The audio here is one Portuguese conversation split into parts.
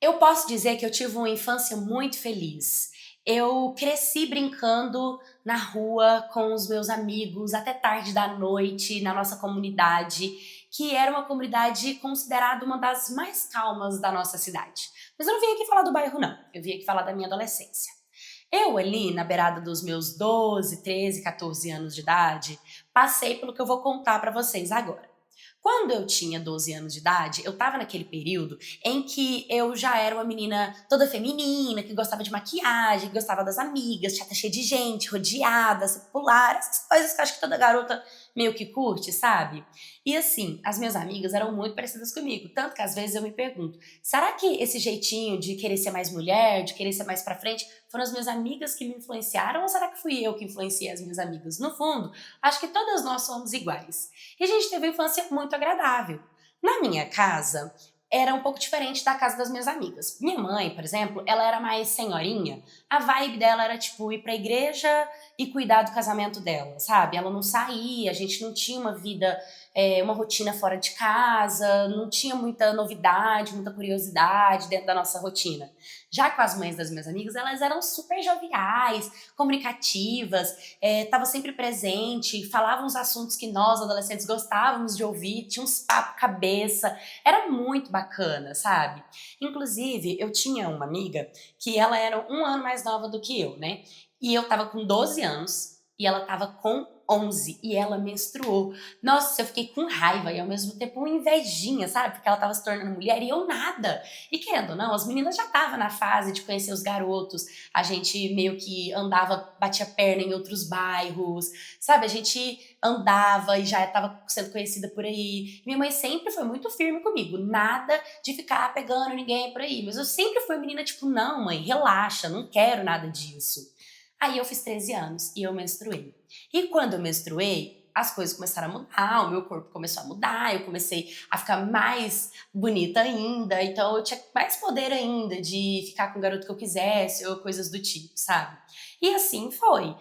Eu posso dizer que eu tive uma infância muito feliz. Eu cresci brincando na rua com os meus amigos até tarde da noite, na nossa comunidade, que era uma comunidade considerada uma das mais calmas da nossa cidade. Mas eu não vim aqui falar do bairro, não. Eu vim aqui falar da minha adolescência. Eu ali, na beirada dos meus 12, 13, 14 anos de idade, passei pelo que eu vou contar pra vocês agora. Quando eu tinha 12 anos de idade, eu estava naquele período em que eu já era uma menina toda feminina, que gostava de maquiagem, que gostava das amigas, chata cheia de gente, rodeada, popular, essas coisas que eu acho que toda garota meio que curte, sabe? E assim, as minhas amigas eram muito parecidas comigo, tanto que às vezes eu me pergunto, será que esse jeitinho de querer ser mais mulher, de querer ser mais pra frente, foram as minhas amigas que me influenciaram ou será que fui eu que influenciei as minhas amigas? No fundo, acho que todas nós somos iguais. E a gente teve uma infância muito agradável. Na minha casa, era um pouco diferente da casa das minhas amigas. Minha mãe, por exemplo, ela era mais senhorinha. A vibe dela era tipo ir pra igreja e cuidar do casamento dela, sabe? Ela não saía, a gente não tinha uma vida, uma rotina fora de casa, não tinha muita novidade, muita curiosidade dentro da nossa rotina. Já com as mães das minhas amigas, elas eram super joviais, comunicativas, estava sempre presente, falava uns assuntos que nós, adolescentes, gostávamos de ouvir, tinha uns papo cabeça, era muito bacana, sabe? Inclusive, eu tinha uma amiga que ela era um ano mais nova do que eu, né? E eu tava com 12 anos e ela tava com 11 e ela menstruou. Nossa, eu fiquei com raiva e ao mesmo tempo uma invejinha, sabe? Porque ela tava se tornando mulher e eu nada. E querendo ou não, as meninas já estavam na fase de conhecer os garotos, a gente meio que andava, batia perna em outros bairros, sabe? A gente andava e já estava sendo conhecida por aí. Minha mãe sempre foi muito firme comigo, nada de ficar pegando ninguém por aí. Mas eu sempre fui a menina tipo, não, mãe, relaxa, não quero nada disso. Aí eu fiz 13 anos e eu menstruei. E quando eu menstruei, as coisas começaram a mudar, o meu corpo começou a mudar, eu comecei a ficar mais bonita ainda, então eu tinha mais poder ainda de ficar com o garoto que eu quisesse ou coisas do tipo, sabe? E assim foi.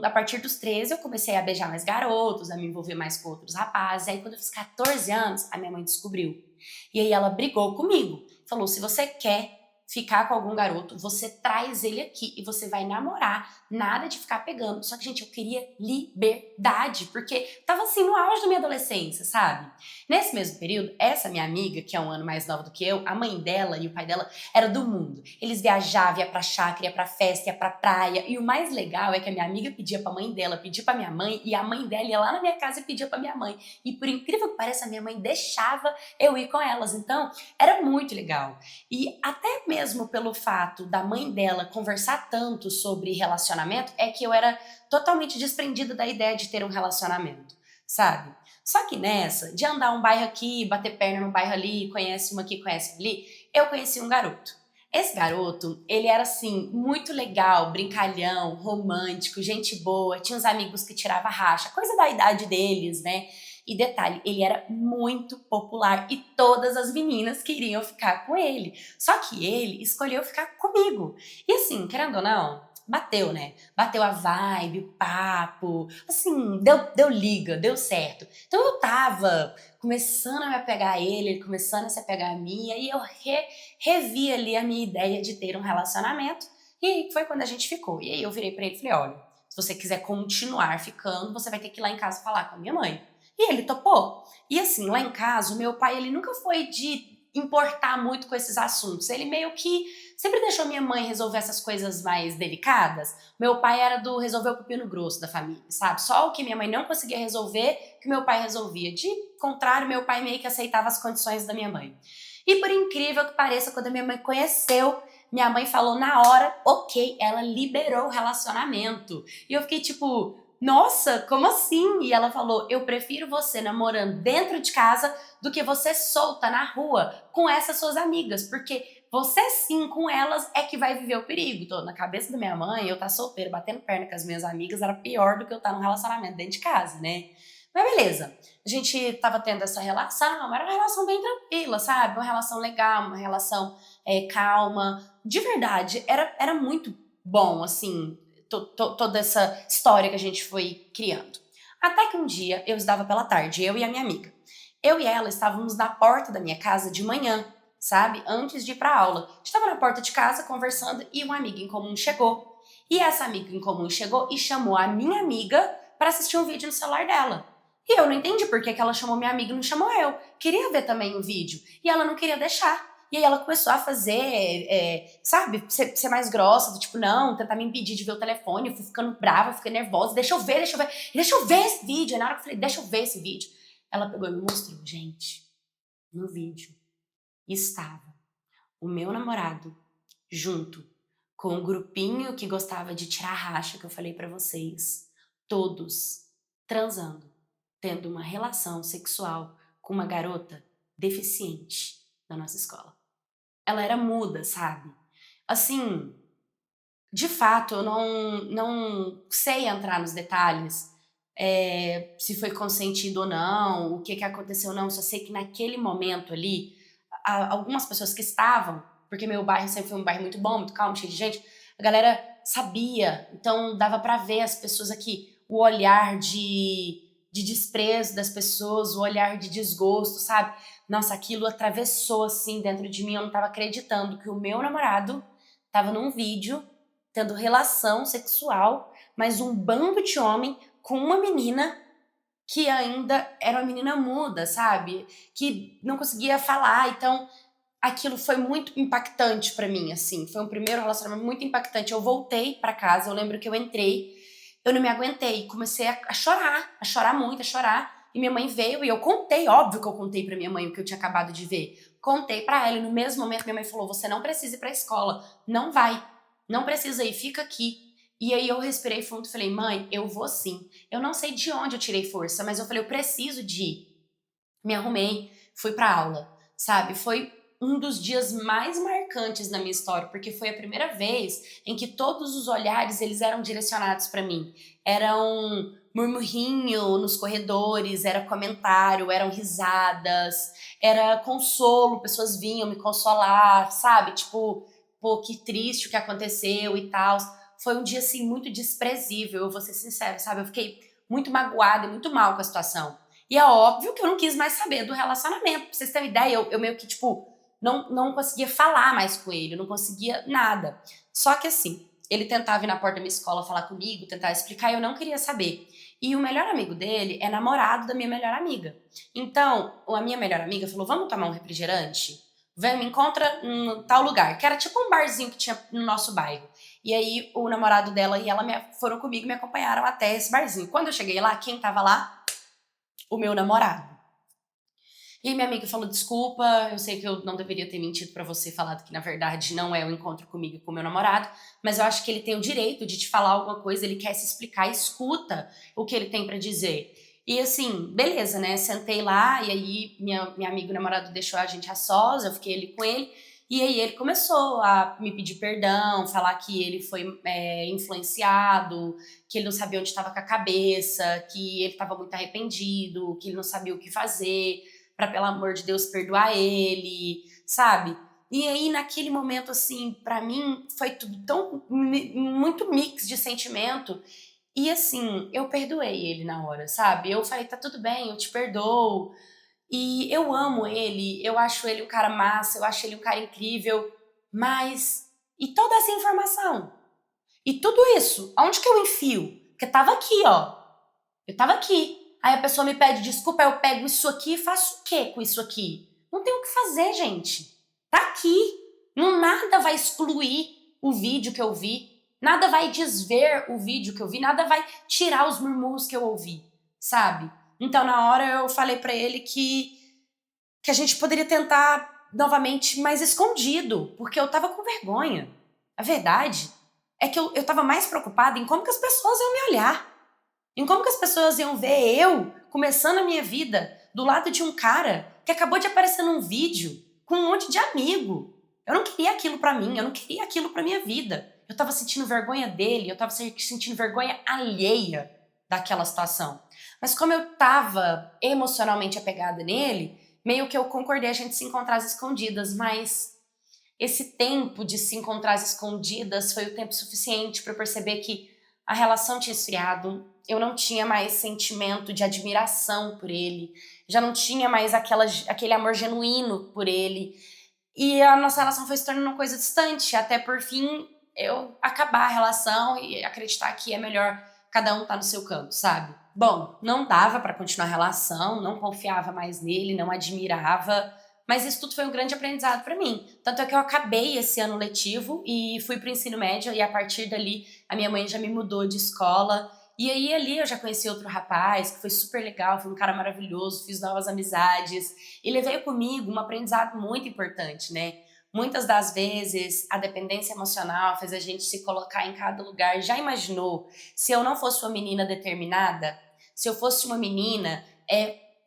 A partir dos 13 eu comecei a beijar mais garotos, a me envolver mais com outros rapazes. Aí quando eu fiz 14 anos, a minha mãe descobriu. E aí ela brigou comigo. Falou: se você quer ficar com algum garoto, você traz ele aqui e você vai namorar. Nada de ficar pegando. Só que, gente, eu queria liberdade, porque tava assim no auge da minha adolescência, sabe? Nesse mesmo período, essa minha amiga, que é um ano mais nova do que eu, a mãe dela e o pai dela era do mundo. Eles viajavam, ia pra chácara, ia pra festa, ia pra praia. E o mais legal é que a minha amiga pedia pra mãe dela, pedia pra minha mãe, e a mãe dela ia lá na minha casa e pedia pra minha mãe. E por incrível que pareça, a minha mãe deixava eu ir com elas. Então, era muito legal. E até mesmo pelo fato da mãe dela conversar tanto sobre relacionamento, é que eu era totalmente desprendida da ideia de ter um relacionamento, sabe? Só que nessa, de andar um bairro aqui, bater perna no bairro ali, conhece uma aqui, conhece ali, eu conheci um garoto. Esse garoto, ele era assim, muito legal, brincalhão, romântico, gente boa, tinha uns amigos que tirava racha, coisa da idade deles, né? E detalhe, ele era muito popular e todas as meninas queriam ficar com ele. Só que ele escolheu ficar comigo. E assim, querendo ou não, bateu, né? Bateu a vibe, o papo, assim, deu liga, deu certo. Então eu tava começando a me apegar a ele começando a se apegar a mim, e aí eu revi ali a minha ideia de ter um relacionamento, e aí foi quando a gente ficou. E aí eu virei pra ele e falei, olha, se você quiser continuar ficando, você vai ter que ir lá em casa falar com a minha mãe. E ele topou. E assim, lá em casa, o meu pai, ele nunca foi de importar muito com esses assuntos. Ele meio que sempre deixou minha mãe resolver essas coisas mais delicadas. Meu pai era do resolver o pepino grosso da família, sabe? Só o que minha mãe não conseguia resolver, que meu pai resolvia. De contrário, meu pai meio que aceitava as condições da minha mãe. E por incrível que pareça, quando a minha mãe conheceu, minha mãe falou na hora, ok, ela liberou o relacionamento. E eu fiquei tipo, nossa, como assim? E ela falou, eu prefiro você namorando dentro de casa do que você solta na rua com essas suas amigas, porque você sim, com elas, é que vai viver o perigo. Tô na cabeça da minha mãe, eu tá solteira, batendo perna com as minhas amigas, era pior do que eu estar num relacionamento dentro de casa, né? Mas beleza, a gente tava tendo essa relação, era uma relação bem tranquila, sabe? Uma relação legal, uma relação calma. De verdade, era muito bom, assim, toda essa história que a gente foi criando. Até que um dia eu estudava pela tarde, eu e a minha amiga. Eu e ela estávamos na porta da minha casa de manhã, sabe? Antes de ir pra aula. Estava na porta de casa conversando e uma amiga em comum chegou. E essa amiga em comum chegou e chamou a minha amiga para assistir um vídeo no celular dela. E eu não entendi por que ela chamou minha amiga e não chamou eu. Queria ver também o vídeo. E ela não queria deixar. E aí ela começou a fazer, sabe, ser mais grossa, do tipo, não, tentar me impedir de ver o telefone. Eu fui ficando brava, fiquei nervosa. Deixa eu ver esse vídeo. Aí na hora que eu falei, deixa eu ver esse vídeo, ela pegou e me mostrou, gente, no vídeo estava o meu namorado junto com um grupinho que gostava de tirar racha, que eu falei pra vocês, todos transando, tendo uma relação sexual com uma garota deficiente da nossa escola. Ela era muda, sabe? Assim, de fato, eu não sei entrar nos detalhes, se foi consentido ou não, o que aconteceu ou não, só sei que naquele momento ali, algumas pessoas que estavam, porque meu bairro sempre foi um bairro muito bom, muito calmo, cheio de gente, a galera sabia, então dava pra ver as pessoas aqui, o olhar de desprezo das pessoas, o olhar de desgosto, sabe? Nossa, aquilo atravessou assim dentro de mim, eu não tava acreditando que o meu namorado tava num vídeo tendo relação sexual, mas um bando de homem com uma menina que ainda era uma menina muda, sabe? Que não conseguia falar, então aquilo foi muito impactante pra mim, assim. Foi um primeiro relacionamento muito impactante. Eu voltei pra casa, eu lembro que eu entrei, eu não me aguentei, comecei a chorar muito, a chorar. E minha mãe veio e eu contei, óbvio que eu contei pra minha mãe o que eu tinha acabado de ver. Contei pra ela e no mesmo momento minha mãe falou, você não precisa ir pra escola, não vai, não precisa ir, fica aqui. E aí eu respirei fundo e falei, mãe, eu vou sim. Eu não sei de onde eu tirei força, mas eu falei, eu preciso de ir. Me arrumei, fui pra aula, sabe? Foi um dos dias mais marcantes na minha história, porque foi a primeira vez em que todos os olhares eles eram direcionados pra mim. Era um murmurinho nos corredores, era comentário, eram risadas, era consolo, pessoas vinham me consolar, sabe? Tipo, pô, que triste o que aconteceu e tal. Foi um dia assim muito desprezível, eu vou ser sincera, sabe? Eu fiquei muito magoada e muito mal com a situação. E é óbvio que eu não quis mais saber do relacionamento. Pra vocês terem ideia, eu meio que, tipo, não conseguia falar mais com ele, eu não conseguia nada. Só que assim, ele tentava ir na porta da minha escola falar comigo, tentar explicar, e eu não queria saber. E o melhor amigo dele é namorado da minha melhor amiga. Então, a minha melhor amiga falou: vamos tomar um refrigerante? Vem, me encontra em tal lugar, que era tipo um barzinho que tinha no nosso bairro. E aí, o namorado dela e ela foram comigo e me acompanharam até esse barzinho. Quando eu cheguei lá, quem tava lá? O meu namorado. E aí minha amiga falou, desculpa, eu sei que eu não deveria ter mentido pra você, falado que na verdade não é o encontro comigo e com o meu namorado, mas eu acho que ele tem o direito de te falar alguma coisa, ele quer se explicar, escuta o que ele tem pra dizer. E assim, beleza, né, sentei lá e aí minha amiga e o namorado deixou a gente a sós, eu fiquei ali com ele, e aí ele começou a me pedir perdão, falar que ele foi influenciado, que ele não sabia onde estava com a cabeça, que ele estava muito arrependido, que ele não sabia o que fazer, para pelo amor de Deus perdoar ele, sabe? E aí naquele momento assim, para mim foi tudo tão muito mix de sentimento e assim, eu perdoei ele na hora, sabe? Eu falei, tá tudo bem, eu te perdoo. E eu amo ele, eu acho ele um cara massa, eu acho ele um cara incrível, mas e toda essa informação? E tudo isso, aonde que eu enfio? Porque tava aqui, ó. Eu tava aqui. Aí a pessoa me pede desculpa, eu pego isso aqui e faço o quê com isso aqui? Não tem o que fazer, gente. Tá aqui. Não, nada vai excluir o vídeo que eu vi. Nada vai desver o vídeo que eu vi. Nada vai tirar os murmúrios que eu ouvi, sabe? Então, na hora, eu falei pra ele que a gente poderia tentar novamente, mais escondido, porque eu tava com vergonha. A verdade é que eu tava mais preocupada em como que as pessoas iam me olhar. Em como que as pessoas iam ver eu começando a minha vida do lado de um cara que acabou de aparecer num vídeo com um monte de amigo. Eu não queria aquilo pra mim, eu não queria aquilo pra minha vida. Eu tava sentindo vergonha dele, eu tava sentindo vergonha alheia daquela situação. Mas como eu tava emocionalmente apegada nele, meio que eu concordei a gente se encontrar às escondidas, mas esse tempo de se encontrar às escondidas foi o tempo suficiente para eu perceber que a relação tinha esfriado, eu não tinha mais sentimento de admiração por ele, já não tinha mais aquele amor genuíno por ele. E a nossa relação foi se tornando uma coisa distante, até por fim eu acabar a relação e acreditar que é melhor cada um tá no seu canto, sabe? Bom, não dava pra continuar a relação, não confiava mais nele, não admirava, mas isso tudo foi um grande aprendizado pra mim. Tanto é que eu acabei esse ano letivo e fui pro ensino médio e a partir dali a minha mãe já me mudou de escola. E aí ali eu já conheci outro rapaz que foi super legal, foi um cara maravilhoso, fiz novas amizades e levei comigo um aprendizado muito importante, né? Muitas das vezes a dependência emocional faz a gente se colocar em cada lugar. Já imaginou se eu não fosse uma menina determinada? Se eu fosse uma menina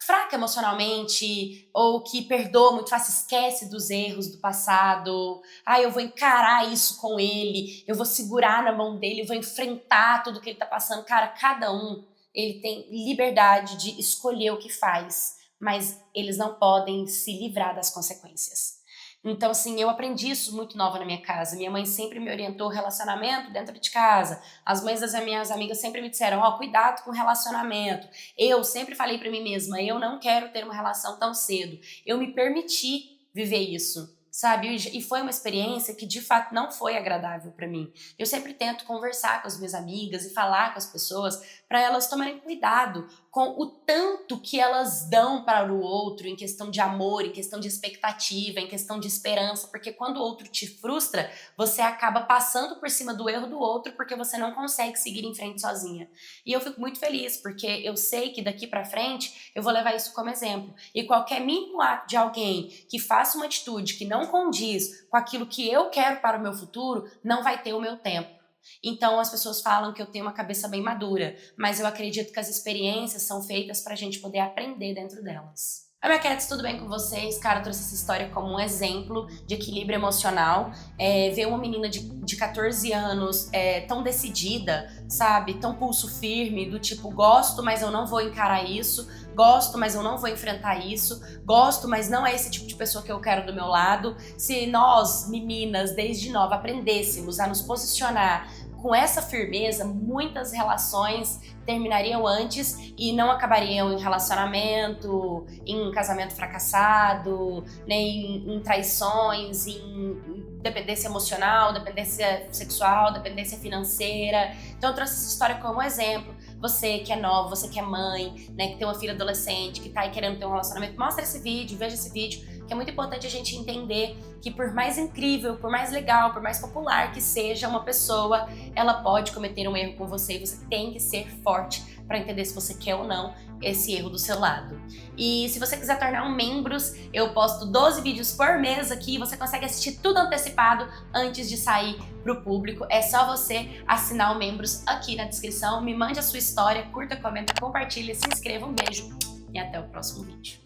fraca emocionalmente ou que perdoa muito fácil, esquece dos erros do passado. Ah, eu vou encarar isso com ele, eu vou segurar na mão dele, eu vou enfrentar tudo que ele tá passando. Cara, cada um, ele tem liberdade de escolher o que faz, mas eles não podem se livrar das consequências. Então, assim, eu aprendi isso muito nova na minha casa. Minha mãe sempre me orientou relacionamento dentro de casa. As mães das minhas amigas sempre me disseram, ó, cuidado com relacionamento. Eu sempre falei pra mim mesma, eu não quero ter uma relação tão cedo. Eu me permiti viver isso, sabe? E foi uma experiência que, de fato, não foi agradável pra mim. Eu sempre tento conversar com as minhas amigas e falar com as pessoas para elas tomarem cuidado com o tanto que elas dão para o outro em questão de amor, em questão de expectativa, em questão de esperança, porque quando o outro te frustra, você acaba passando por cima do erro do outro porque você não consegue seguir em frente sozinha. E eu fico muito feliz porque eu sei que daqui para frente eu vou levar isso como exemplo. E qualquer mínimo ato de alguém que faça uma atitude que não condiz com aquilo que eu quero para o meu futuro, não vai ter o meu tempo. Então as pessoas falam que eu tenho uma cabeça bem madura, mas eu acredito que as experiências são feitas pra gente poder aprender dentro delas. Oi, minha Cats, tudo bem com vocês? Cara, eu trouxe essa história como um exemplo de equilíbrio emocional. Ver uma menina de 14 anos tão decidida, sabe? Tão pulso firme, do tipo, gosto, mas eu não vou encarar isso. Gosto, mas eu não vou enfrentar isso. Gosto, mas não é esse tipo de pessoa que eu quero do meu lado. Se nós, meninas, desde nova, aprendêssemos a nos posicionar com essa firmeza, muitas relações terminariam antes e não acabariam em relacionamento, em casamento fracassado, nem em traições, em dependência emocional, dependência sexual, dependência financeira. Então eu trouxe essa história como exemplo. Você que é nova, você que é mãe, né, que tem uma filha adolescente, que tá aí querendo ter um relacionamento, mostra esse vídeo, veja esse vídeo, que é muito importante a gente entender que por mais incrível, por mais legal, por mais popular que seja uma pessoa, ela pode cometer um erro com você e você tem que ser forte para entender se você quer ou não esse erro do seu lado. E se você quiser tornar um membros, eu posto 12 vídeos por mês aqui, você consegue assistir tudo antecipado antes de sair pro público. É só você assinar o membros aqui na descrição, me mande a sua história, curta, comenta, compartilha, se inscreva, um beijo e até o próximo vídeo.